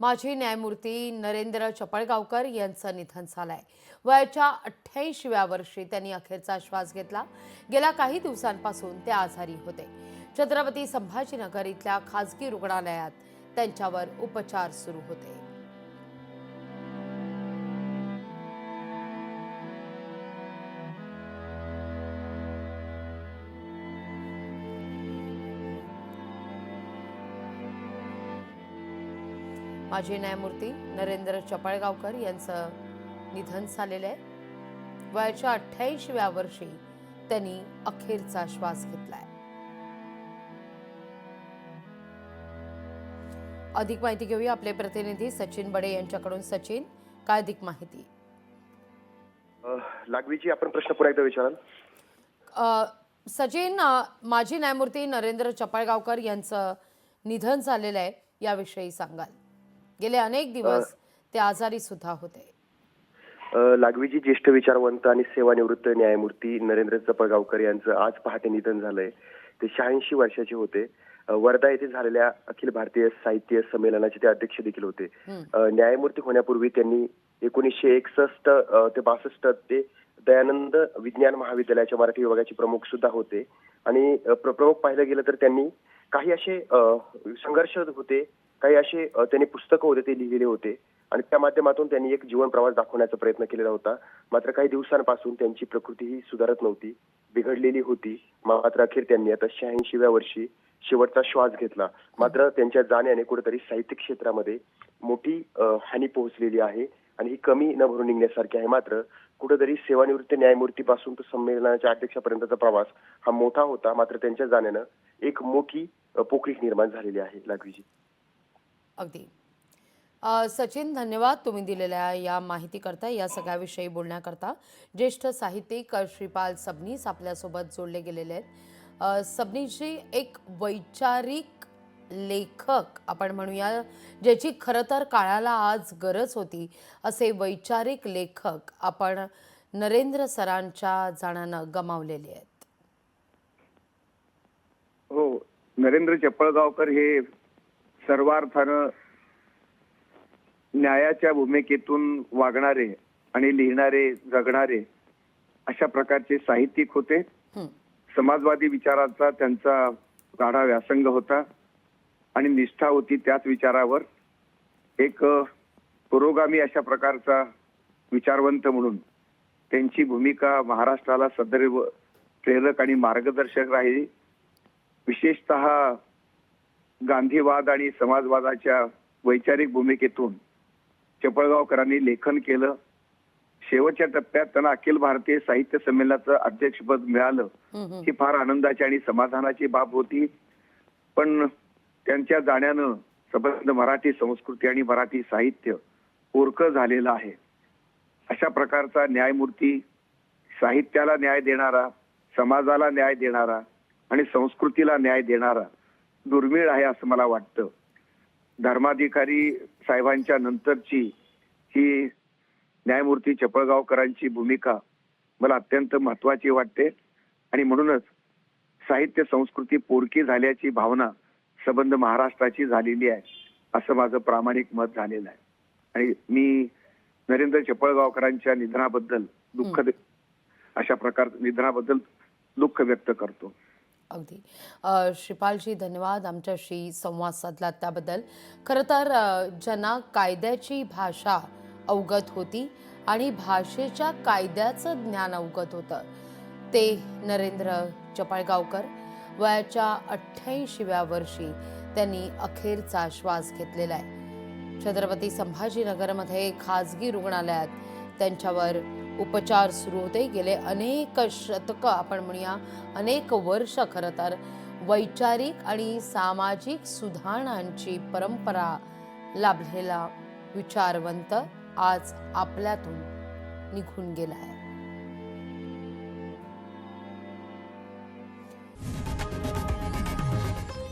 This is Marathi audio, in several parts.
माजी न्यायमूर्ती नरेंद्र चपळगावकर यांचं निधन झालंय। वयाच्या 88व्या वर्षी त्यांनी अखेरचा श्वास घेतला। गेल्या काही दिवसांपासून ते आजारी होते। छत्रपती संभाजीनगर इथल्या खासगी रुग्णालयात त्यांच्यावर उपचार सुरू होते। माजी न्यायमूर्ती नरेंद्र चपळगावकर यांचं निधन झालेलं आहे। वयाच्या 88व्या वर्षी त्यांनी अखेरचा श्वास घेतलाय। अधिक माहिती घेऊया आपले प्रतिनिधी सचिन बडे यांच्याकडून। सचिन, काय अधिक माहिती? लागवीची आपण प्रश्न पुन्हा एकदा विचाराल? सचिन, माजी न्यायमूर्ती नरेंद्र चपळगावकर यांचं निधन झालेलं आहे, याविषयी सांगाल? गेले अनेक दिवस ते आजारी सुद्धा होते। लागवीची ज्येष्ठ विचारवंत आणि सेवानिवृत्त न्यायमूर्ती नरेंद्र चपळगावकर यांचं आज पहाटे निधन झालंय। ते 86 वर्षाचे होते। वर्धा येथे झालेल्या अखिल भारतीय साहित्य संमेलनाचे ते अध्यक्ष देखील होते। न्यायमूर्ती होण्यापूर्वी त्यांनी 1961 ते 62 ते दयानंद विज्ञान महाविद्यालयाच्या मराठी विभागाचे प्रमुख सुद्धा होते। आणि प्रमुख पाहिलं गेलं तर त्यांनी काही असे संघर्ष होते, काही असे त्यांनी पुस्तकं होते ते लिहिलेले होते आणि त्या माध्यमातून त्यांनी एक जीवन प्रवास दाखवण्याचा प्रयत्न केलेला होता। मात्र काही दिवसांपासून त्यांची प्रकृती ही सुधारत नव्हती, बिघडलेली होती। मात्र अखेर त्यांनी आता 86व्या वर्षी शेवटचा श्वास घेतला। मात्र त्यांच्या जाण्याने कुठेतरी साहित्य क्षेत्रामध्ये मोठी हानी पोहोचलेली आहे आणि ही कमी न भरून निघण्यासारखी आहे। मात्र कुठेतरी सेवानिवृत्त न्यायमूर्तीपासून तर संमेलनाच्या अध्यक्षापर्यंतचा प्रवास हा मोठा होता। मात्र त्यांच्या जाण्यानं एक मोठी पोकळी निर्माण झालेली आहे। लागवीजी, अगदी सचिन, धन्यवाद तुम्ही दिलेल्या या माहितीकरता, या सगळ्याविषयी बोलण्याकरता। ज्येष्ठ साहित्यिक श्रीपाल सबनीस आपल्यासोबत जोडले गेलेले आहेत। सबनीसजी एक वैचारिक लेखक आपण म्हणूया, ज्याची खरं तर काळाला आज गरज होती, असे वैचारिक लेखक आपण नरेंद्र सरांच्या जाण्यानं गमावलेले आहेत। हो, नरेंद्र चपळगावकर हे सर्वार्थानं न्यायाच्या भूमिकेतून वागणारे आणि लिहिणारे, जगणारे अशा प्रकारचे साहित्यिक होते। समाजवादी विचाराचा त्यांचा गाढा व्यासंग होता आणि निष्ठा होती त्याच विचारावर। एक पुरोगामी अशा प्रकारचा विचारवंत म्हणून त्यांची भूमिका महाराष्ट्राला सदैव प्रेरक आणि मार्गदर्शक राहिली। विशेषतः गांधीवाद आणि समाजवादाच्या वैचारिक भूमिकेतून चपळगावकरांनी लेखन केलं। शेवटच्या टप्प्यात त्यांना अखिल भारतीय साहित्य संमेलनाचं अध्यक्षपद मिळालं, ही फार आनंदाची आणि समाधानाची बाब होती। पण त्यांच्या जाण्यानं संबंध मराठी संस्कृती आणि मराठी साहित्य पोरकं झालेलं आहे। अशा प्रकारचा न्यायमूर्ती, साहित्याला न्याय देणारा, समाजाला न्याय देणारा आणि संस्कृतीला न्याय देणारा दुर्मिळ आहे असं मला वाटतं। धर्माधिकारी साहेबांच्या नंतरची ही न्यायमूर्ती चपळगावकरांची भूमिका मला अत्यंत महत्वाची वाटते आणि म्हणूनच साहित्य संस्कृती पोरकी झाल्याची भावना संबंध महाराष्ट्राची झालेली आहे असं माझं प्रामाणिक मत झालेलं आहे। आणि मी नरेंद्र चपळगावकरांच्या निधनाबद्दल निधनाबद्दल दुःख व्यक्त करतो। अगदी श्रीपालजी, धन्यवाद आमच्याशी संवाद साधला त्याबद्दल। खरं तर ज्यांना कायद्याची भाषा अवगत होती आणि भाषेच्या कायद्याचं ज्ञान अवगत होतं, ते नरेंद्र चपळगावकर। वयाच्या 88व्या वर्षी त्यांनी अखेरचा श्वास घेतलेला आहे। छत्रपती संभाजीनगरमध्ये खासगी रुग्णालयात त्यांच्यावर उपचार सुरू होते। गेले अनेक शतकं आपण म्हणूया, अनेक वर्ष खरं तर वैचारिक आणि सामाजिक सुधारणांची परंपरा लाभलेला विचारवंत आज आपल्यातून निघून गेला आहे।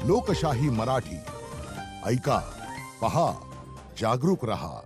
लोकशाही मराठी ऐका, पहा, जागरूक रहा।